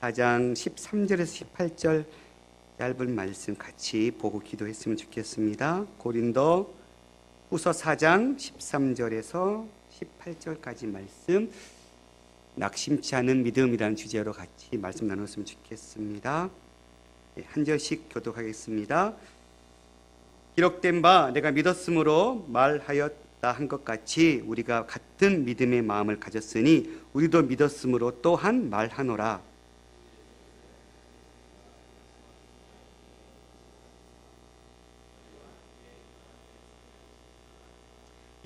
4장 13절에서 18절 얇은 말씀 같이 보고 기도했으면 좋겠습니다. 고린도 후서 4장 13절에서 18절까지 말씀, 낙심치 않은 믿음이라는 주제로 같이 말씀 나눴으면 좋겠습니다. 한 절씩 교독하겠습니다. 기록된 바 내가 믿었으므로 말하였다 한 것 같이 우리가 같은 믿음의 마음을 가졌으니 우리도 믿었으므로 또한 말하노라.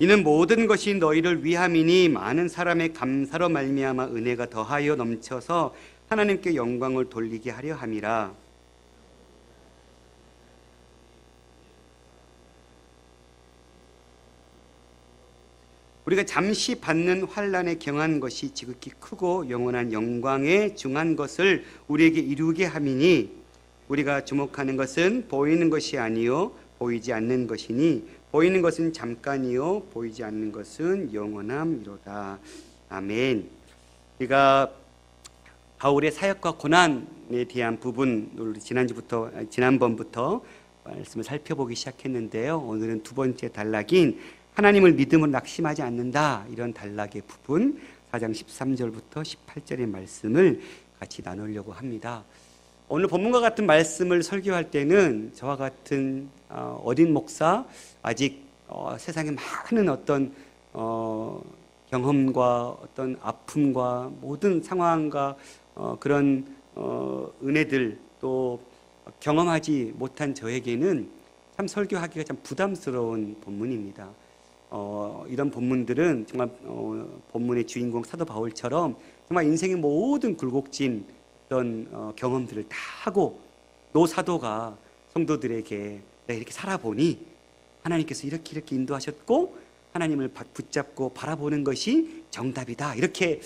이는 모든 것이 너희를 위함이니 많은 사람의 감사로 말미암아 은혜가 더하여 넘쳐서 하나님께 영광을 돌리게 하려 함이라. 우리가 잠시 받는 환난에 경한 것이 지극히 크고 영원한 영광에 중한 것을 우리에게 이루게 함이니 우리가 주목하는 것은 보이는 것이 아니요 보이지 않는 것이니 보이는 것은 잠깐이요 보이지 않는 것은 영원함이로다. 아멘. 우리가 바울의 사역과 고난에 대한 부분 지난번부터 말씀을 살펴보기 시작했는데요. 오늘은 두 번째 단락인 하나님을 믿음으로 낙심하지 않는다, 이런 단락의 부분 4장 13절부터 18절의 말씀을 같이 나누려고 합니다. 오늘 본문과 같은 말씀을 설교할 때는 저와 같은 어린 목사, 아직 세상에 많은 어떤 경험과 어떤 아픔과 모든 상황과 그런 은혜들 또 경험하지 못한 저에게는 참 설교하기가 참 부담스러운 본문입니다. 이런 본문들은 정말 본문의 주인공 사도 바울처럼 정말 인생의 모든 굴곡진 어떤 경험들을 다 하고 노사도가 성도들에게 내가 이렇게 살아보니 하나님께서 이렇게 인도하셨고 하나님을 붙잡고 바라보는 것이 정답이다, 이렇게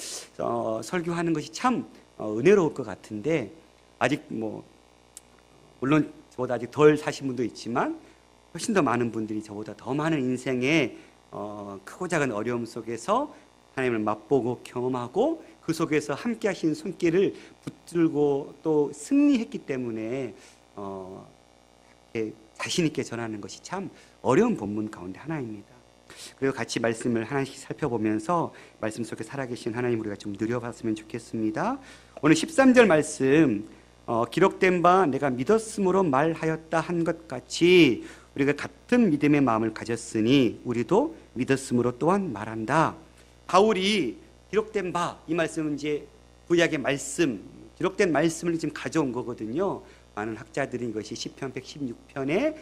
설교하는 것이 참 은혜로울 것 같은데, 아직 물론 저보다 아직 덜 사신 분도 있지만 훨씬 더 많은 분들이 저보다 더 많은 인생의 크고 작은 어려움 속에서 하나님을 맛보고 경험하고 그 속에서 함께 하신 손길을 붙들고 또 승리했기 때문에 자신 있게 전하는 것이 참 어려운 본문 가운데 하나입니다. 그리고 같이 말씀을 하나씩 살펴보면서 말씀 속에 살아계신 하나님 우리가 좀 누려봤으면 좋겠습니다. 오늘 13절 말씀, 기록된 바 내가 믿었으므로 말하였다 한 것 같이 우리가 같은 믿음의 마음을 가졌으니 우리도 믿었으므로 또한 말한다. 바울이 기록된 바, 이 말씀은 이제 구약의 말씀, 기록된 말씀을 지금 가져온 거거든요. 많은 학자들이 이것이 시편 116편의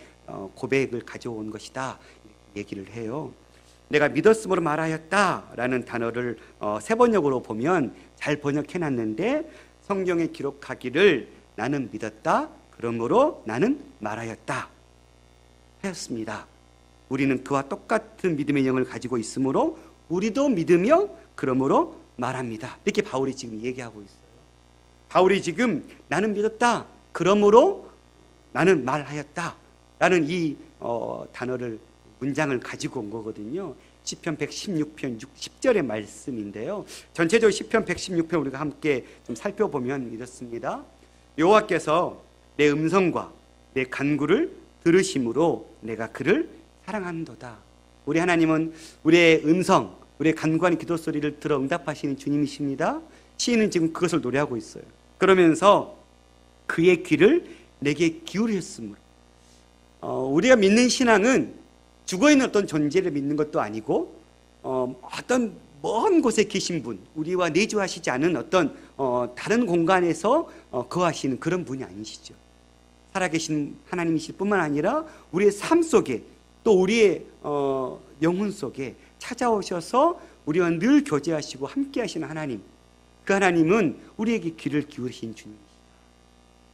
고백을 가져온 것이다, 얘기를 해요. 내가 믿었으므로 말하였다라는 단어를 세 번역으로 보면 잘 번역해놨는데, 성경에 기록하기를 나는 믿었다, 그러므로 나는 말하였다 하였습니다. 우리는 그와 똑같은 믿음의 영을 가지고 있으므로 우리도 믿으며 그러므로 말합니다, 이렇게 바울이 지금 얘기하고 있어요. 바울이 지금 나는 믿었다, 그러므로 나는 말하였다 라는 이 단어를, 문장을 가지고 온 거거든요. 시편 116편 10절의 말씀인데요. 전체적으로 시편 116편 우리가 함께 좀 살펴보면 이렇습니다. 여호와께서 내 음성과 내 간구를 들으심으로 내가 그를 사랑한도다. 우리 하나님은 우리의 음성, 우리의 간구하는 기도 소리를 들어 응답하시는 주님이십니다. 시인은 지금 그것을 노래하고 있어요. 그러면서 그의 귀를 내게 기울였으므로, 우리가 믿는 신앙은 죽어있는 어떤 존재를 믿는 것도 아니고 어떤 먼 곳에 계신 분, 우리와 내주하시지 않은 어떤 다른 공간에서 거하시는 그런 분이 아니시죠. 살아계신 하나님이실 뿐만 아니라 우리의 삶 속에 또 우리의 영혼 속에 찾아오셔서 우리와 늘 교제하시고 함께 하시는 하나님, 그 하나님은 우리에게 귀를 기울이신 주님이시다.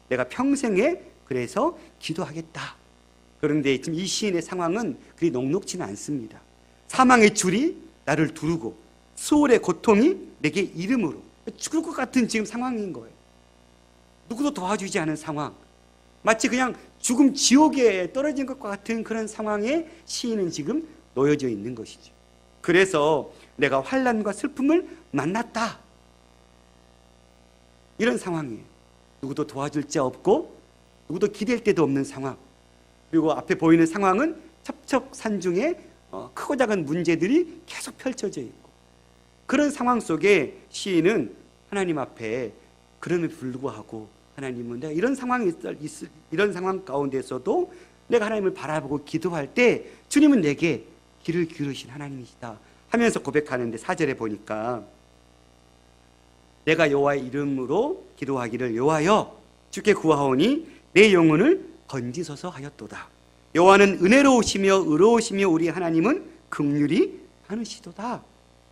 내가 평생에 그래서 기도하겠다. 그런데 지금 이 시인의 상황은 그리 녹록지는 않습니다. 사망의 줄이 나를 두르고 수월의 고통이 내게 이름으로, 죽을 것 같은 지금 상황인 거예요. 누구도 도와주지 않은 상황, 마치 그냥 죽음 지옥에 떨어진 것과 같은 그런 상황에 시인은 지금 놓여져 있는 것이죠. 그래서 내가 환난과 슬픔을 만났다. 이런 상황이에요. 누구도 도와줄 자 없고 누구도 기댈 데도 없는 상황. 그리고 앞에 보이는 상황은 첩첩산중에 크고 작은 문제들이 계속 펼쳐져 있고, 그런 상황 속에 시인은 하나님 앞에 그럼에도 불구하고 하나님은 내가 이런 상황 가운데서도 내가 하나님을 바라보고 기도할 때 주님은 내게 귀를 기울이신 하나님이시다 하면서 고백하는데, 4절에 보니까 내가 여호와의 이름으로 기도하기를 여호와여 주께 구하오니 내 영혼을 건지소서 하였도다. 여호와는 은혜로우시며 의로우시며 우리 하나님은 긍휼이 많으시도다.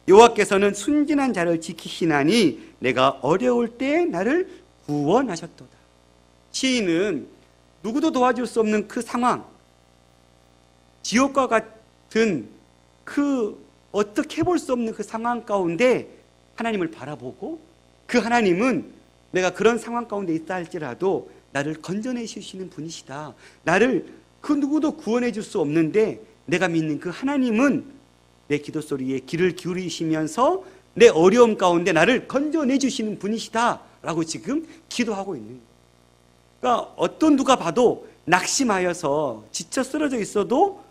여호와께서는 순진한 자를 지키시나니 내가 어려울 때 나를 구원하셨도다. 시인은 누구도 도와줄 수 없는 그 상황, 지옥과 같은 그 어떻게 해볼 수 없는 그 상황 가운데 하나님을 바라보고, 그 하나님은 내가 그런 상황 가운데 있다 할지라도 나를 건져내 주시는 분이시다. 나를 그 누구도 구원해 줄 수 없는데 내가 믿는 그 하나님은 내 기도 소리에 귀를 기울이시면서 내 어려움 가운데 나를 건져내 주시는 분이시다 라고 지금 기도하고 있는 거예요. 그러니까 어떤 누가 봐도 낙심하여서 지쳐 쓰러져 있어도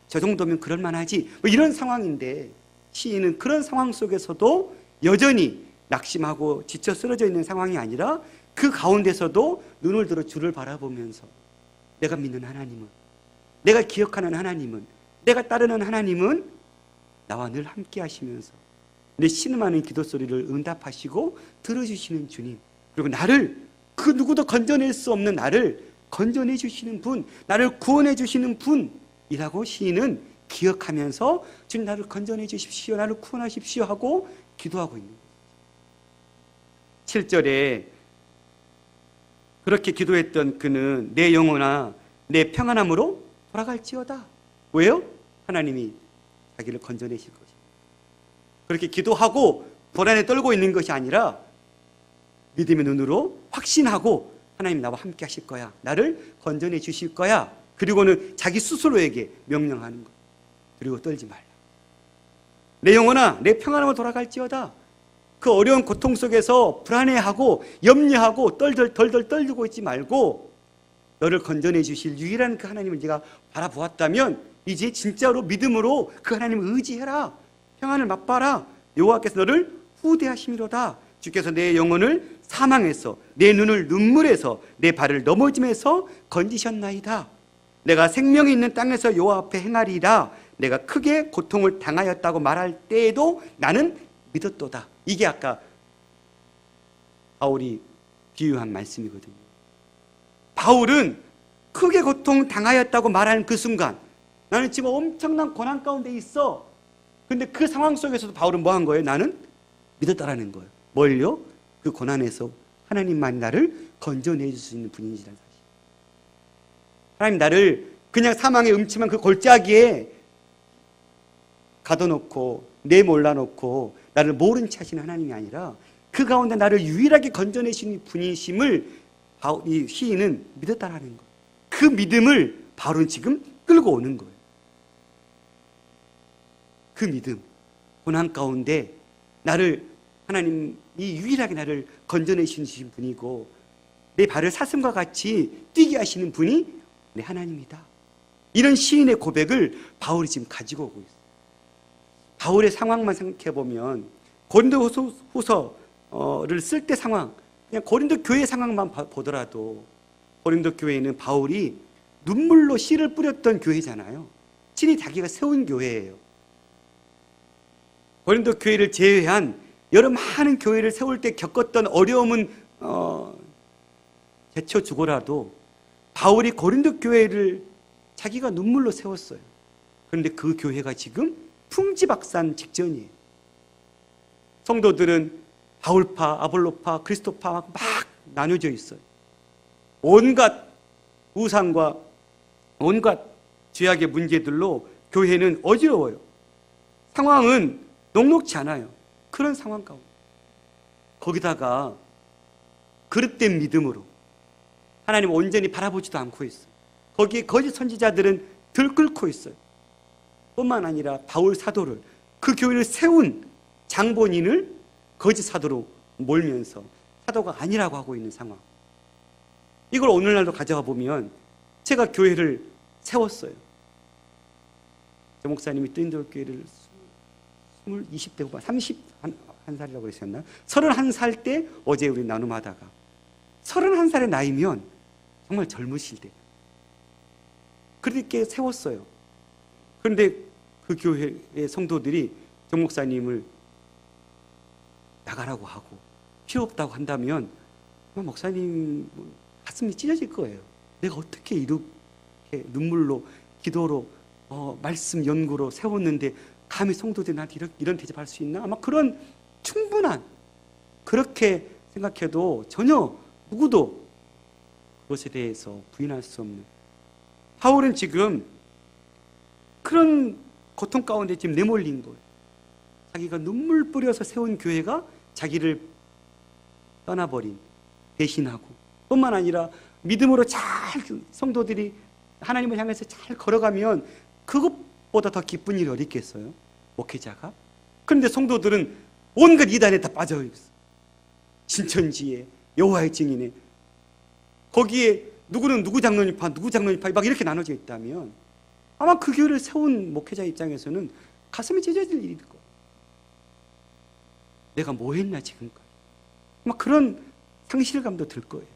저 정도면 그럴만하지 뭐 이런 상황인데, 시인은 그런 상황 속에서도 여전히 낙심하고 지쳐 쓰러져 있는 상황이 아니라 그 가운데서도 눈을 들어 주를 바라보면서 내가 믿는 하나님은, 내가 기억하는 하나님은, 내가 따르는 하나님은 나와 늘 함께 하시면서 내 신음하는 기도 소리를 응답하시고 들어주시는 주님, 그리고 나를 그 누구도 건져낼 수 없는 나를 건져내 주시는 분, 나를 구원해 주시는 분이라고 시인은 기억하면서 주님 나를 건져내 주십시오, 나를 구원하십시오 하고 기도하고 있는 거예요. 7절에 그렇게 기도했던 그는 내 영혼아 내 평안함으로 돌아갈지어다. 왜요? 하나님이 자기를 건져내실 것입니다. 그렇게 기도하고 불안에 떨고 있는 것이 아니라 믿음의 눈으로 확신하고 하나님 나와 함께 하실 거야, 나를 건져내 주실 거야. 그리고는 자기 스스로에게 명령하는 거예요. 그리고 떨지 말라. 내 영혼아 내 평안함으로 돌아갈지어다. 그 어려운 고통 속에서 불안해하고 염려하고 덜덜 떨고 있지 말고 너를 건져내 주실 유일한 그 하나님을 네가 바라보았다면 이제 진짜로 믿음으로 그 하나님을 의지해라. 평안을 맛봐라. 여호와께서 너를 후대하심이로다. 주께서 내 영혼을 사망에서, 내 눈을 눈물에서, 내 발을 넘어짐에서 건지셨나이다. 내가 생명이 있는 땅에서 여호와 앞에 행하리라. 내가 크게 고통을 당하였다고 말할 때에도 나는 믿었도다. 이게 아까 바울이 비유한 말씀이거든요. 바울은 크게 고통 당하였다고 말하는 그 순간 나는 지금 엄청난 고난 가운데 있어. 근데 그 상황 속에서도 바울은 뭐 한 거예요? 나는 믿었다라는 거예요. 뭘요? 그 고난에서 하나님만이 나를 건져내줄 수 있는 분이시라는 사실. 하나님 나를 그냥 사망의 음침한 그 골짜기에 가둬놓고 내몰라놓고 나를 모른 채 하시는 하나님이 아니라 그 가운데 나를 유일하게 건져내시는 분이심을 이 시인은 믿었다라는 거예요. 그 믿음을 바울은 지금 끌고 오는 거예요. 그 믿음, 고난 가운데 나를 하나님이 유일하게 나를 건져내시는 분이고 내 발을 사슴과 같이 뛰게 하시는 분이 내 하나님이다. 이런 시인의 고백을 바울이 지금 가지고 오고 있어요. 바울의 상황만 생각해 보면 고린도후서를 쓸 때 상황, 그냥 고린도 교회 상황만 보더라도 고린도 교회는 바울이 눈물로 씨를 뿌렸던 교회잖아요. 친히 자기가 세운 교회예요. 고린도 교회를 제외한 여러 많은 교회를 세울 때 겪었던 어려움은 제쳐주고라도 바울이 고린도 교회를 자기가 눈물로 세웠어요. 그런데 그 교회가 지금 풍지박산 직전이에요. 성도들은 바울파, 아볼로파, 그리스도파 막 나뉘어져 있어요. 온갖 우상과 온갖 죄악의 문제들로 교회는 어지러워요. 상황은 녹록지 않아요. 그런 상황 가운데 거기다가 그릇된 믿음으로 하나님 온전히 바라보지도 않고 있어요. 거기에 거짓 선지자들은 들끓고 있어요. 뿐만 아니라 바울 사도를, 그 교회를 세운 장본인을 거짓 사도로 몰면서 사도가 아니라고 하고 있는 상황. 이걸 오늘날도 가져가 보면 제가 교회를 세웠어요. 저 목사님이 뜨인돌교회를 20대 후반, 31살이라고 그러셨나? 31살 때 어제 우리 나눔하다가 31살의 나이면 정말 젊으실 때 그렇게 세웠어요. 그런데 그 교회의 성도들이 정 목사님을 나가라고 하고 필요 없다고 한다면 목사님 가슴이 찢어질 거예요. 내가 어떻게 이렇게 눈물로 기도로 말씀 연구로 세웠는데 감히 성도들이 나한테 이런 대접할 수 있나? 아마 그런 충분한, 그렇게 생각해도 전혀 누구도 그것에 대해서 부인할 수 없는, 바울은 지금 그런 고통 가운데 지금 내몰린 거예요. 자기가 눈물 뿌려서 세운 교회가 자기를 떠나버린, 배신하고, 뿐만 아니라 믿음으로 잘 성도들이 하나님을 향해서 잘 걸어가면 그것보다 더 기쁜 일이 어디 있겠어요? 목회자가. 그런데 성도들은 온갖 이단에 다 빠져 있어. 신천지에, 여호와의 증인에, 거기에 누구는 누구 장로님파, 누구 장로님파 막 이렇게 나눠져 있다면 아마 그 교회를 세운 목회자 입장에서는 가슴이 찢어질 일일 거예요. 내가 뭐 했나 지금까지. 막 그런 상실감도 들 거예요.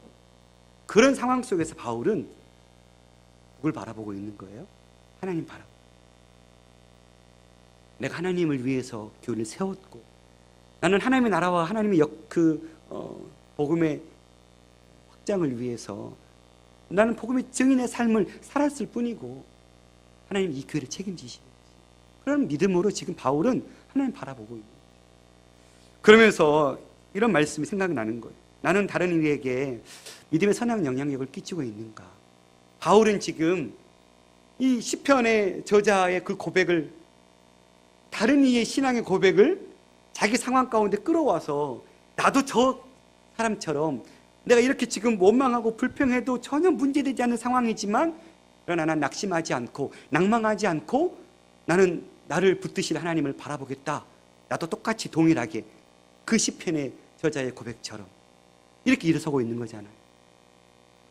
그런 상황 속에서 바울은 누굴 바라보고 있는 거예요? 하나님 바라보고. 내가 하나님을 위해서 교회를 세웠고, 나는 하나님의 나라와 하나님의 복음의 확장을 위해서 나는 복음의 증인의 삶을 살았을 뿐이고 하나님 이 교회를 책임지시겠지. 그런 믿음으로 지금 바울은 하나님 바라보고 있는 거예요. 그러면서 이런 말씀이 생각나는 거예요. 나는 다른 이에게 믿음의 선한 영향력을 끼치고 있는가? 바울은 지금 이 시편의 저자의 그 고백을, 다른 이의 신앙의 고백을 자기 상황 가운데 끌어와서 나도 저 사람처럼 내가 이렇게 지금 원망하고 불평해도 전혀 문제되지 않는 상황이지만 그러나 난 낙심하지 않고 낭망하지 않고 나는 나를 붙드실 하나님을 바라보겠다. 나도 똑같이 동일하게 그 시편의 저자의 고백처럼 이렇게 일어서고 있는 거잖아요.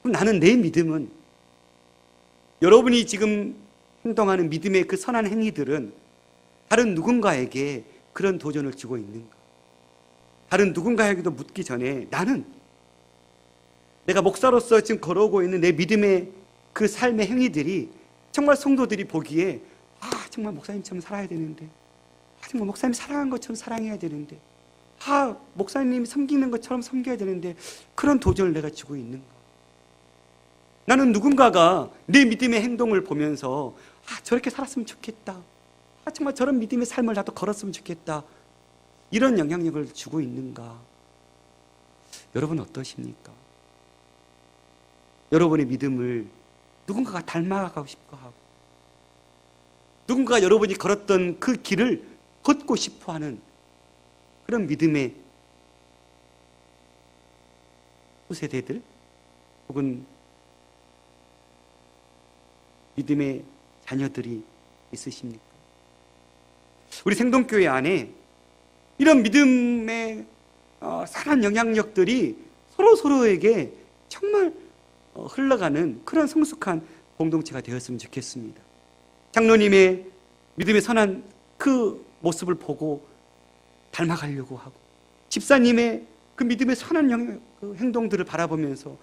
그럼 나는 내 믿음은, 여러분이 지금 행동하는 믿음의 그 선한 행위들은 다른 누군가에게 그런 도전을 주고 있는가? 다른 누군가에게도 묻기 전에 나는 내가 목사로서 지금 걸어오고 있는 내 믿음의 그 삶의 행위들이 정말 성도들이 보기에 정말 목사님처럼 살아야 되는데, 정말 목사님 사랑한 것처럼 사랑해야 되는데, 목사님이 섬기는 것처럼 섬겨야 되는데 그런 도전을 내가 주고 있는가? 나는 누군가가 내 믿음의 행동을 보면서 저렇게 살았으면 좋겠다, 정말 저런 믿음의 삶을 나도 걸었으면 좋겠다, 이런 영향력을 주고 있는가? 여러분 어떠십니까? 여러분의 믿음을 누군가가 닮아가고 싶어 하고, 누군가가 여러분이 걸었던 그 길을 걷고 싶어 하는 그런 믿음의 후세대들 혹은 믿음의 자녀들이 있으십니까? 우리 생동교회 안에 이런 믿음의 선한 영향력들이 서로에게 정말 흘러가는 그런 성숙한 공동체가 되었으면 좋겠습니다. 장로님의 믿음의 선한 그 모습을 보고 닮아가려고 하고, 집사님의 그 믿음의 선한 그 행동들을 바라보면서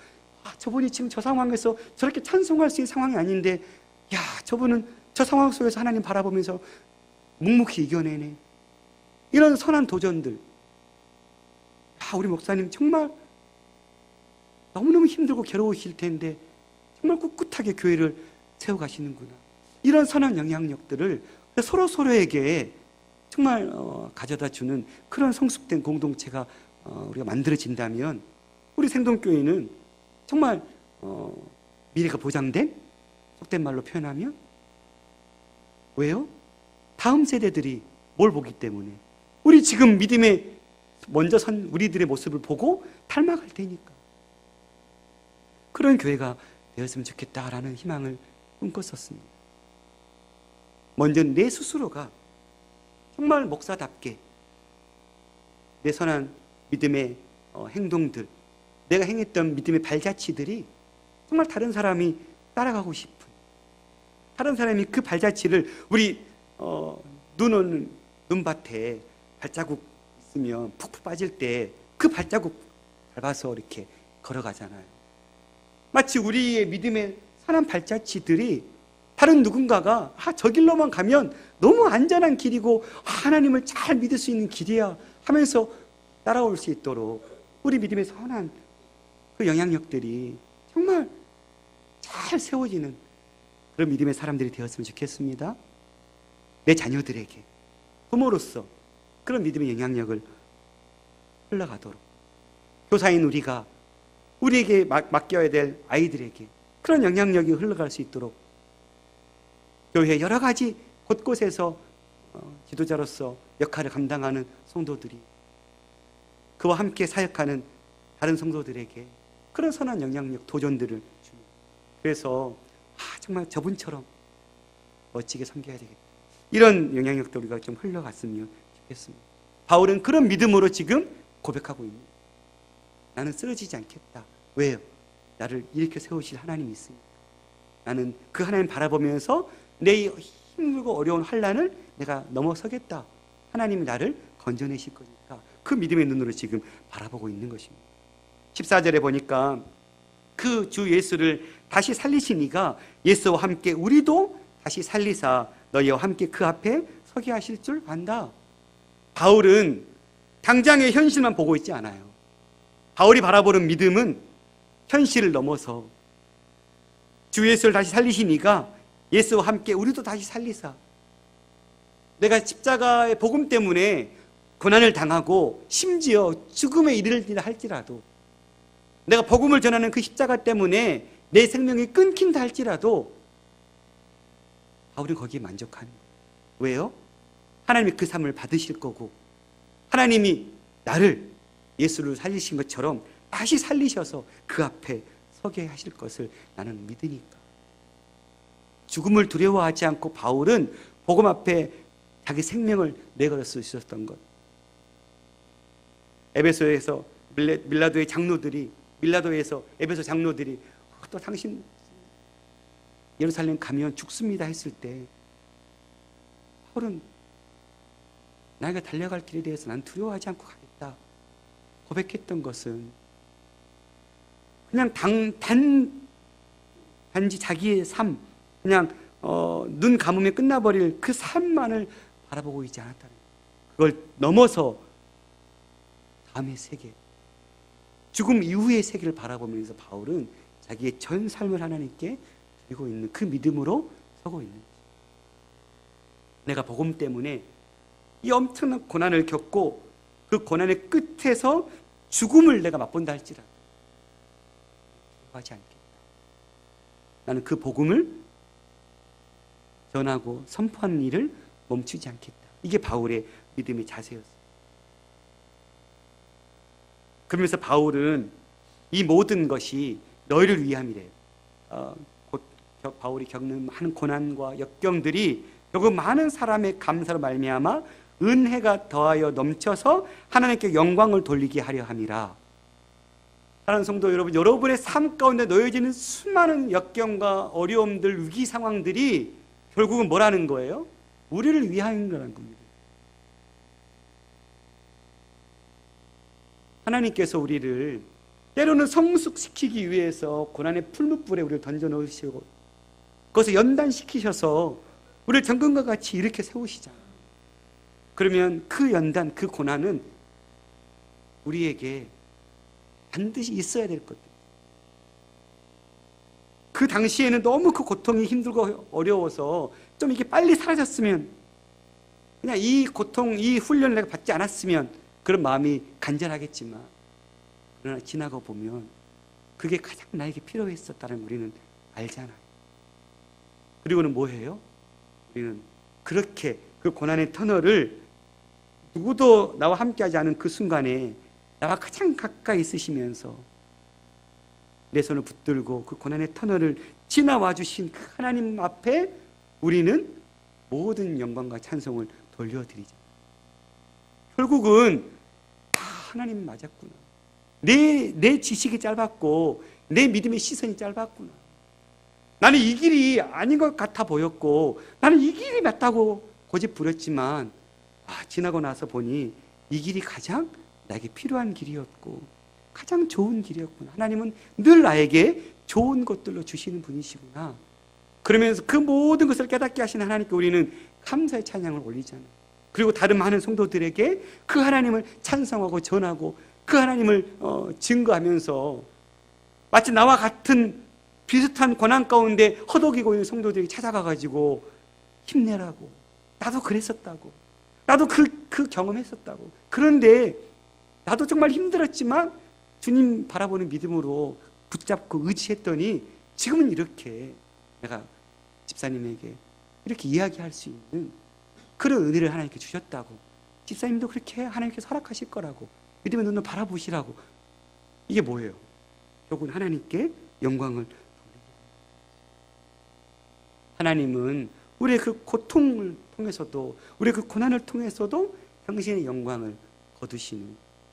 저분이 지금 저 상황에서 저렇게 찬송할 수 있는 상황이 아닌데 저분은 저 상황 속에서 하나님 바라보면서 묵묵히 이겨내네. 이런 선한 도전들, 우리 목사님 정말 너무너무 힘들고 괴로우실 텐데 정말 꿋꿋하게 교회를 세워가시는구나. 이런 선한 영향력들을 서로에게 정말 가져다 주는 그런 성숙된 공동체가 우리가 만들어진다면 우리 생동교회는 정말 미래가 보장된, 속된 말로 표현하면, 왜요? 다음 세대들이 뭘 보기 때문에, 우리 지금 믿음에 먼저 선 우리들의 모습을 보고 닮아갈 테니까. 그런 교회가 되었으면 좋겠다라는 희망을 꿈꿨었습니다. 먼저 내 스스로가 정말 목사답게 내 선한 믿음의 행동들, 내가 행했던 믿음의 발자취들이 정말 다른 사람이 따라가고 싶은, 다른 사람이 그 발자취를 우리 눈 오는 눈밭에 발자국 있으면 푹푹 빠질 때 그 발자국 밟아서 이렇게 걸어가잖아요. 마치 우리의 믿음의 선한 발자취들이 다른 누군가가 저 길로만 가면 너무 안전한 길이고 하나님을 잘 믿을 수 있는 길이야 하면서 따라올 수 있도록 우리 믿음의 선한 그 영향력들이 정말 잘 세워지는 그런 믿음의 사람들이 되었으면 좋겠습니다. 내 자녀들에게 부모로서 그런 믿음의 영향력을 흘러가도록, 교사인 우리가 우리에게 맡겨야 될 아이들에게 그런 영향력이 흘러갈 수 있도록 교회 여러 가지 곳곳에서 지도자로서 역할을 감당하는 성도들이, 그와 함께 사역하는 다른 성도들에게 그런 선한 영향력, 도전들을 주는, 그래서 정말 저분처럼 멋지게 섬겨야 되겠다, 이런 영향력도 우리가 좀 흘러갔으면 좋겠습니다. 바울은 그런 믿음으로 지금 고백하고 있는, 나는 쓰러지지 않겠다. 왜요? 나를 일으켜 세우실 하나님이 있으니까. 나는 그 하나님 바라보면서 내 힘들고 어려운 환난을 내가 넘어서겠다. 하나님이 나를 건져내실 거니까 그 믿음의 눈으로 지금 바라보고 있는 것입니다. 14절에 보니까 그 주 예수를 다시 살리신 이가 예수와 함께 우리도 다시 살리사 너희와 함께 그 앞에 서게 하실 줄 안다. 바울은 당장의 현실만 보고 있지 않아요. 바울이 바라보는 믿음은 현실을 넘어서 주 예수를 다시 살리신 이가 예수와 함께 우리도 다시 살리사, 내가 십자가의 복음 때문에 고난을 당하고 심지어 죽음에 이르리라 할지라도, 내가 복음을 전하는 그 십자가 때문에 내 생명이 끊긴다 할지라도 바울은 거기에 만족하는 거예요. 왜요? 하나님이 그 삶을 받으실 거고, 하나님이 나를 예수를 살리신 것처럼 다시 살리셔서 그 앞에 서게 하실 것을 나는 믿으니까. 죽음을 두려워하지 않고 바울은 복음 앞에 자기 생명을 내걸을 수 있었던 것. 에베소에서 밀라도의 장로들이, 밀라도에서 에베소 장로들이 또 당신 예루살렘 가면 죽습니다 했을 때 바울은 나에게 달려갈 길에 대해서 난 두려워하지 않고 가겠다 고백했던 것은 그냥 단지 자기의 삶, 그냥 눈 감으면 끝나버릴 그 삶만을 바라보고 있지 않았다는 거예요. 그걸 넘어서 다음의 세계, 죽음 이후의 세계를 바라보면서 바울은 자기의 전 삶을 하나님께 드리고 있는 그 믿음으로 서고 있는 거죠. 내가 복음 때문에 이 엄청난 고난을 겪고 그 고난의 끝에서 죽음을 내가 맛본다 할지라도 하지 않겠다. 나는 그 복음을 전하고 선포하는 일을 멈추지 않겠다. 이게 바울의 믿음의 자세였어요. 그러면서 바울은 이 모든 것이 너희를 위함이래요. 곧 바울이 겪는 많은 고난과 역경들이 결국 많은 사람의 감사로 말미암아 은혜가 더하여 넘쳐서 하나님께 영광을 돌리게 하려 함이라. 사랑하는 성도 여러분, 여러분의 삶 가운데 놓여지는 수많은 역경과 어려움들, 위기 상황들이 결국은 뭐라는 거예요? 우리를 위하는 거라는 겁니다. 하나님께서 우리를 때로는 성숙시키기 위해서 고난의 풀무불에 우리를 던져놓으시고 그것을 연단시키셔서 우리를 정금과 같이 이렇게 세우시잖아요. 그러면 그 연단, 그 고난은 우리에게 반드시 있어야 될 것들. 그 당시에는 너무 그 고통이 힘들고 어려워서 좀 이게 빨리 사라졌으면, 그냥 이 고통, 이 훈련을 내가 받지 않았으면 그런 마음이 간절하겠지만, 그러나 지나고 보면 그게 가장 나에게 필요했었다는 우리는 알잖아요. 그리고는 뭐예요? 우리는 그렇게 그 고난의 터널을 누구도 나와 함께하지 않은 그 순간에 나와 가장 가까이 있으시면서 내 손을 붙들고 그 고난의 터널을 지나와 주신 그 하나님 앞에 우리는 모든 영광과 찬송을 돌려드리죠. 결국은 다 하나님 맞았구나. 내 지식이 짧았고 내 믿음의 시선이 짧았구나. 나는 이 길이 아닌 것 같아 보였고 나는 이 길이 맞다고 고집 부렸지만 지나고 나서 보니 이 길이 가장 나에게 필요한 길이었고 가장 좋은 길이었구나. 하나님은 늘 나에게 좋은 것들로 주시는 분이시구나. 그러면서 그 모든 것을 깨닫게 하신 하나님께 우리는 감사의 찬양을 올리잖아요. 그리고 다른 많은 성도들에게 그 하나님을 찬송하고 전하고 그 하나님을 증거하면서 마치 나와 같은 비슷한 고난 가운데 허덕이고 있는 성도들에게 찾아가가지고 힘내라고, 나도 그랬었다고, 나도 그 경험했었다고. 그런데 나도 정말 힘들었지만 주님 바라보는 믿음으로 붙잡고 의지했더니 지금은 이렇게 내가 집사님에게 이렇게 이야기할 수 있는 그런 은혜를 하나님께 주셨다고, 집사님도 그렇게 하나님께서 허락하실 거라고, 믿음의 눈으로 바라보시라고. 이게 뭐예요? 결국은 하나님께 영광을 돌리게. 하나님은 우리의 그 고통을 통해서도, 우리의 그 고난을 통해서도 당신의 영광을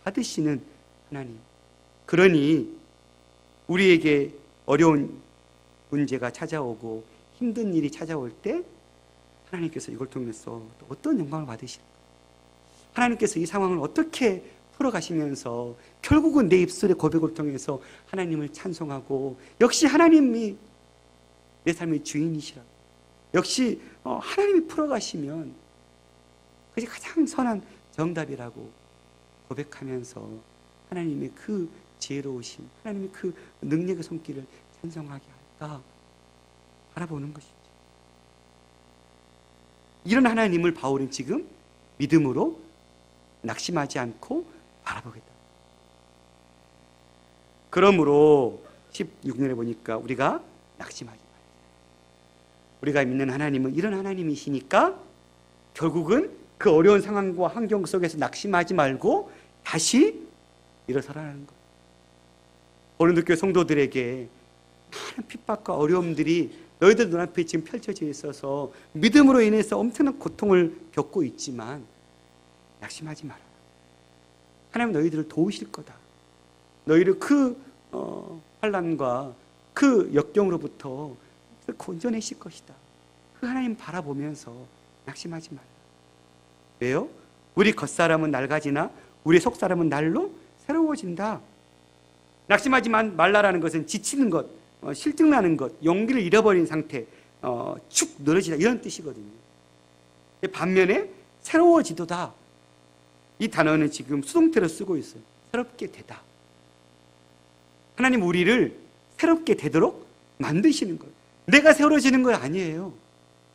받으시는 하나님. 그러니 우리에게 어려운 문제가 찾아오고 힘든 일이 찾아올 때 하나님께서 이걸 통해서 어떤 영광을 받으실까? 하나님께서 이 상황을 어떻게 풀어가시면서 결국은 내 입술의 고백을 통해서 하나님을 찬송하고, 역시 하나님이 내 삶의 주인이시라고, 역시 하나님이 풀어가시면 그게 가장 선한 정답이라고 고백하면서 하나님의 그 지혜로우심, 하나님의 그 능력의 손길을 찬송하게 할까 바라보는 것이죠. 이런 하나님을 바울은 지금 믿음으로 낙심하지 않고 바라보겠다. 그러므로 16절에 보니까 우리가 낙심하지 말자. 우리가 믿는 하나님은 이런 하나님이시니까 결국은 그 어려운 상황과 환경 속에서 낙심하지 말고 다시 일어서라는 것. 고린도교회 성도들에게 많은 핍박과 어려움들이 너희들 눈앞에 지금 펼쳐져 있어서 믿음으로 인해서 엄청난 고통을 겪고 있지만 낙심하지 마라. 하나님 너희들을 도우실 거다. 너희를 그 환난과 그 역경으로부터 건져내실 것이다. 그 하나님 바라보면서 낙심하지 말라. 왜요? 우리 겉사람은 낡아지나 우리 속사람은 날로 새로워진다. 낙심하지 말라라는 것은 지치는 것, 실증나는 것, 용기를 잃어버린 상태, 축 늘어지다, 이런 뜻이거든요. 반면에 새로워지도다, 이 단어는 지금 수동태로 쓰고 있어요. 새롭게 되다. 하나님 우리를 새롭게 되도록 만드시는 거예요. 내가 새로워지는 건 아니에요.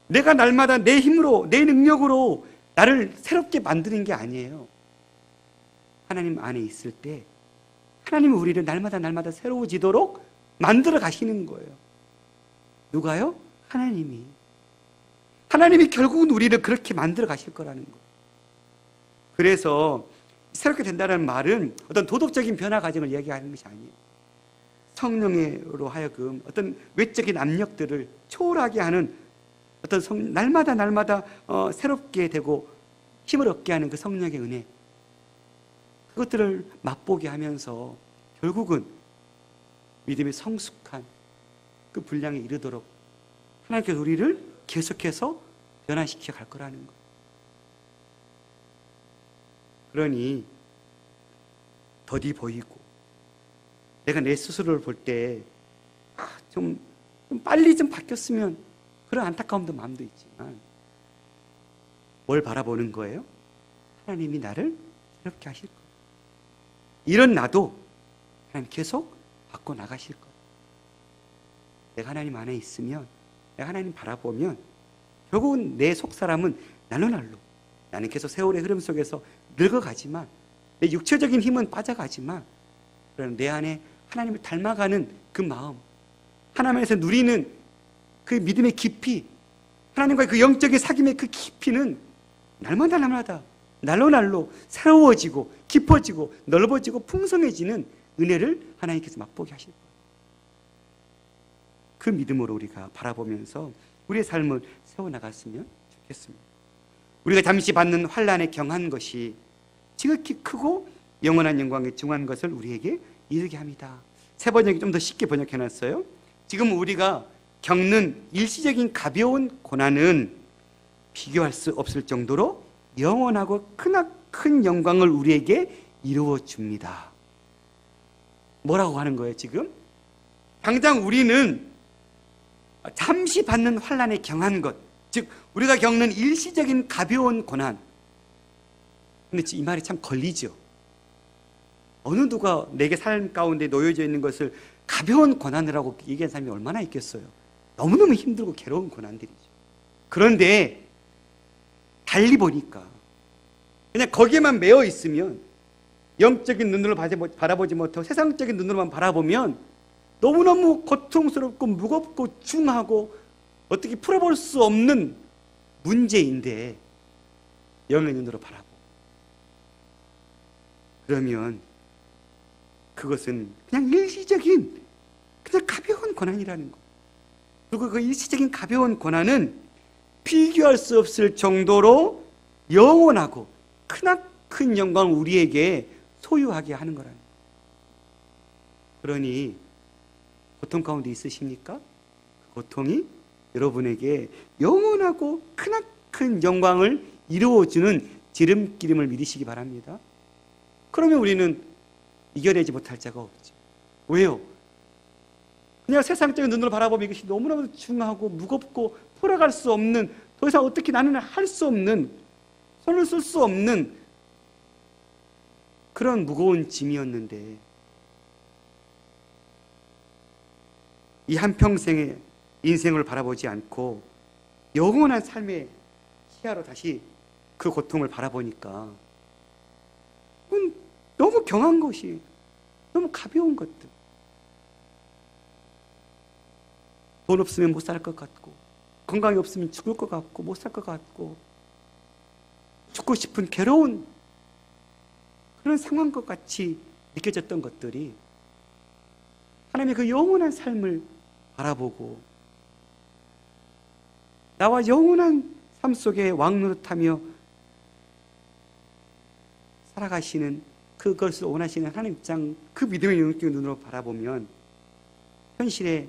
내가 날마다 내 힘으로, 내 능력으로 나를 새롭게 만드는 게 아니에요. 하나님 안에 있을 때 하나님이 우리를 날마다 새로워지도록 만들어 가시는 거예요. 누가요? 하나님이 결국은 우리를 그렇게 만들어 가실 거라는 거예요. 그래서 새롭게 된다는 말은 어떤 도덕적인 변화 과정을 이야기하는 것이 아니에요. 성령으로 하여금 어떤 외적인 압력들을 초월하게 하는 어떤 날마다 새롭게 되고 힘을 얻게 하는 그 성령의 은혜, 그것들을 맛보게 하면서 결국은 믿음의 성숙한 그 분량에 이르도록 하나님께서 우리를 계속해서 변화시켜 갈 거라는 거예요. 그러니 더디 보이고 내가 내 스스로를 볼 때 좀 빨리 좀 바뀌었으면 그런 안타까움도 마음도 있지만 뭘 바라보는 거예요? 하나님이 나를 새롭게 하실 거예요. 이런 나도 하나님 계속 바꿔 나가실 거예요. 내가 하나님 안에 있으면, 내가 하나님 바라보면 결국은 내 속사람은 날로 나는 계속 세월의 흐름 속에서 늙어가지만, 내 육체적인 힘은 빠져가지만, 그러나 내 안에 하나님을 닮아가는 그 마음, 하나님에서 누리는 그 믿음의 깊이, 하나님과의 그 영적인 사귐의 그 깊이는 날마다 날로 새로워지고 깊어지고 넓어지고 풍성해지는 은혜를 하나님께서 맛보게 하실 거예요. 그 믿음으로 우리가 바라보면서 우리의 삶을 세워나갔으면 좋겠습니다. 우리가 잠시 받는 환난에 경한 것이 지극히 크고 영원한 영광에 중한 것을 우리에게 이르게 합니다. 새 번역이 좀 더 쉽게 번역해놨어요. 지금 우리가 겪는 일시적인 가벼운 고난은 비교할 수 없을 정도로 영원하고 크나큰 영광을 우리에게 이루어 줍니다. 뭐라고 하는 거예요 지금? 당장 우리는 잠시 받는 환난에 경한 것, 즉 우리가 겪는 일시적인 가벼운 고난. 근데 이 말이 참 걸리죠. 어느 누가 내게 삶 가운데 놓여져 있는 것을 가벼운 고난이라고 얘기한 사람이 얼마나 있겠어요. 너무너무 힘들고 괴로운 고난들이죠. 그런데 달리 보니까 그냥 거기에만 매여 있으면, 영적인 눈으로 바라보지 못하고 세상적인 눈으로만 바라보면 너무너무 고통스럽고 무겁고 중하고 어떻게 풀어볼 수 없는 문제인데, 영의 눈으로 바라보고 그러면 그것은 그냥 일시적인 그냥 가벼운 고난이라는 거. 그리고 그 일시적인 가벼운 고난은 비교할 수 없을 정도로 영원하고 크나큰 영광을 우리에게 소유하게 하는 거라는 거예요. 그러니 고통 가운데 있으십니까? 그 고통이 여러분에게 영원하고 크나큰 영광을 이루어주는 지름길임을 믿으시기 바랍니다. 그러면 우리는 이겨내지 못할 자가 없죠. 왜요? 그냥 세상적인 눈으로 바라보면 이것이 너무너무 중하고 무겁고 풀어갈 수 없는, 더 이상 어떻게 나는 할 수 없는, 손을 쓸 수 없는 그런 무거운 짐이었는데, 이 한평생의 인생을 바라보지 않고 영원한 삶의 시야로 다시 그 고통을 바라보니까 너무 경한 것이, 너무 가벼운 것들. 돈 없으면 못 살 것 같고, 건강이 없으면 죽을 것 같고, 못 살 것 같고, 죽고 싶은 괴로운 그런 상황과 같이 느껴졌던 것들이 하나님의 그 영원한 삶을 바라보고 나와 영원한 삶 속에 왕노릇하며 살아가시는, 그것을 원하시는 하나님 입장, 그 믿음의 영적인 눈으로 바라보면 현실의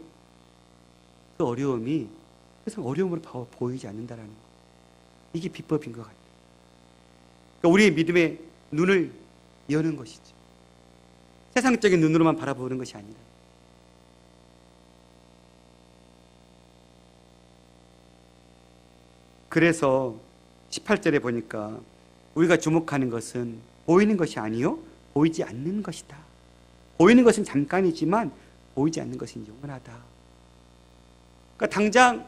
그 어려움이 더 이상 어려움으로 보이지 않는다는 거. 이게 비법인 것 같아요. 그러니까 우리의 믿음의 눈을 여는 것이죠. 세상적인 눈으로만 바라보는 것이 아니라. 그래서 18절에 보니까 우리가 주목하는 것은 보이는 것이 아니요 보이지 않는 것이다. 보이는 것은 잠깐이지만 보이지 않는 것은 영원하다. 그러니까 당장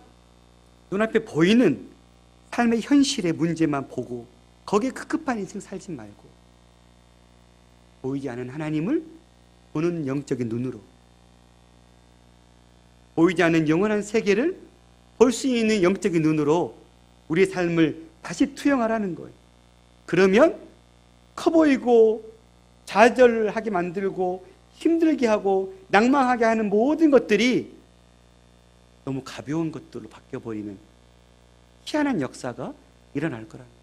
눈앞에 보이는 삶의 현실의 문제만 보고 거기에 급급한 인생 살지 말고 보이지 않는 하나님을 보는 영적인 눈으로, 보이지 않는 영원한 세계를 볼 수 있는 영적인 눈으로 우리의 삶을 다시 투영하라는 거예요. 그러면 커 보이고 좌절하게 만들고 힘들게 하고 낭망하게 하는 모든 것들이 너무 가벼운 것들로 바뀌어버리는 희한한 역사가 일어날 거라는 거예요.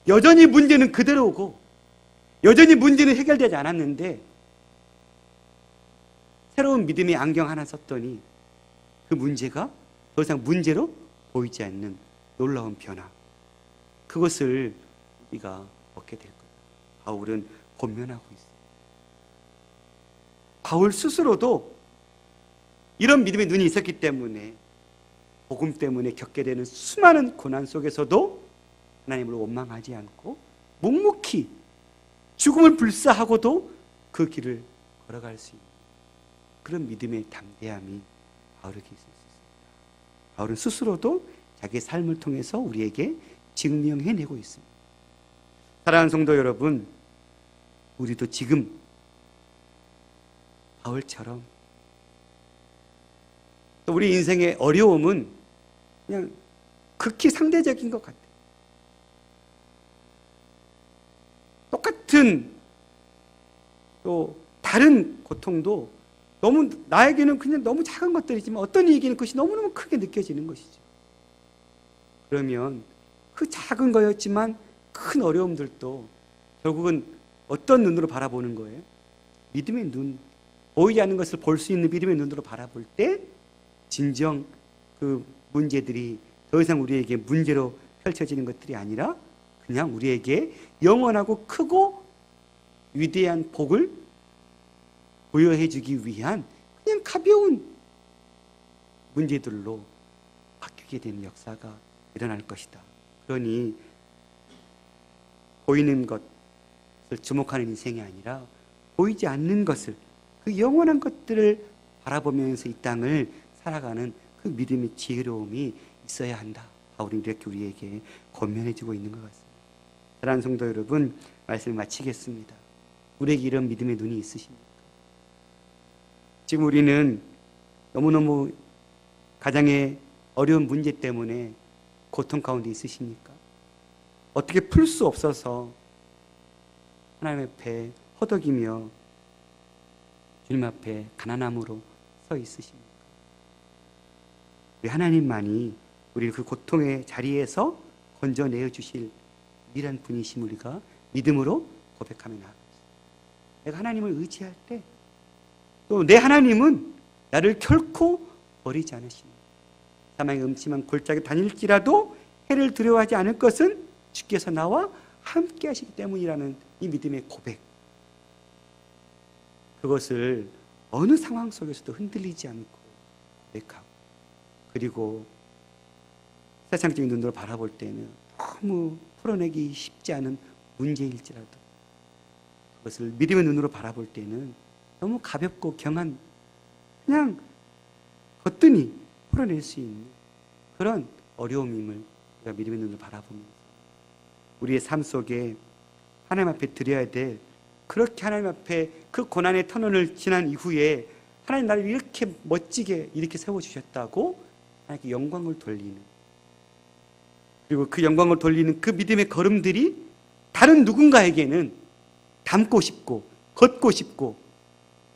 여전히 문제는 그대로고 여전히 문제는 해결되지 않았는데 새로운 믿음의 안경 하나 썼더니 그 문제가 더 이상 문제로 보이지 않는 놀라운 변화, 그것을 우리가 얻게 될 거예요. 바울은 권면하고 있어요. 바울 스스로도 이런 믿음의 눈이 있었기 때문에 복음 때문에 겪게 되는 수많은 고난 속에서도 하나님을 원망하지 않고 묵묵히 죽음을 불사하고도 그 길을 걸어갈 수 있는 그런 믿음의 담대함이 바울에게 있었습니다. 바울은 스스로도 자기의 삶을 통해서 우리에게 증명해내고 있습니다. 사랑하는 성도 여러분, 우리도 지금 바울처럼 우리 인생의 어려움은 그냥 극히 상대적인 것 같아요. 똑같은 또 다른 고통도 너무 나에게는 그냥 너무 작은 것들이지만 어떤 이에게는 그것이 너무너무 크게 느껴지는 것이죠. 그러면 그 작은 거였지만 큰 어려움들도 결국은 어떤 눈으로 바라보는 거예요? 믿음의 눈. 보이지 않는 것을 볼 수 있는 믿음의 눈으로 바라볼 때 진정 그 문제들이 더 이상 우리에게 문제로 펼쳐지는 것들이 아니라 그냥 우리에게 영원하고 크고 위대한 복을 부여해 주기 위한 그냥 가벼운 문제들로 바뀌게 되는 역사가 일어날 것이다. 그러니 보이는 것을 주목하는 인생이 아니라 보이지 않는 것을, 그 영원한 것들을 바라보면서 이 땅을 살아가는 그 믿음의 지혜로움이 있어야 한다. 바울이 이렇게 우리에게 권면해 주고 있는 것 같습니다. 사랑하는 성도 여러분, 말씀을 마치겠습니다. 우리에게 이런 믿음의 눈이 있으십니까? 지금 우리는 너무너무 가장의 어려운 문제 때문에 고통 가운데 있으십니까? 어떻게 풀 수 없어서 하나님 앞에 허덕이며 주님 앞에 가난함으로 서 있으십니까? 우리 하나님만이 우리를 그 고통의 자리에서 건져내어 주실 유일한 분이심 우리가 믿음으로 고백하며 나아갑니다. 내가 하나님을 의지할 때 또 내 하나님은 나를 결코 버리지 않으십니다. 사망의 음침한 골짜기 다닐지라도 해를 두려워하지 않을 것은 주께서 나와 함께 하시기 때문이라는 이 믿음의 고백, 그것을 어느 상황 속에서도 흔들리지 않고 고백하고, 그리고 세상적인 눈으로 바라볼 때는 너무 풀어내기 쉽지 않은 문제일지라도 그것을 믿음의 눈으로 바라볼 때는 너무 가볍고 경한, 그냥 거뜬히 풀어낼 수 있는 그런 어려움임을 우리가 믿음의 눈으로 바라보면서 우리의 삶 속에 하나님 앞에 드려야 될, 그렇게 하나님 앞에 그 고난의 터널을 지난 이후에 하나님 나를 이렇게 멋지게 이렇게 세워주셨다고 하나님께 영광을 돌리는, 그리고 그 영광을 돌리는 그 믿음의 걸음들이 다른 누군가에게는 닮고 싶고 걷고 싶고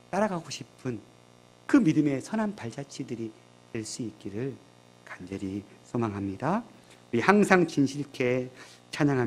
따라가고 싶은 그 믿음의 선한 발자취들이 될 수 있기를 간절히 소망합니다. 우리 항상 진실케 찬양합니다.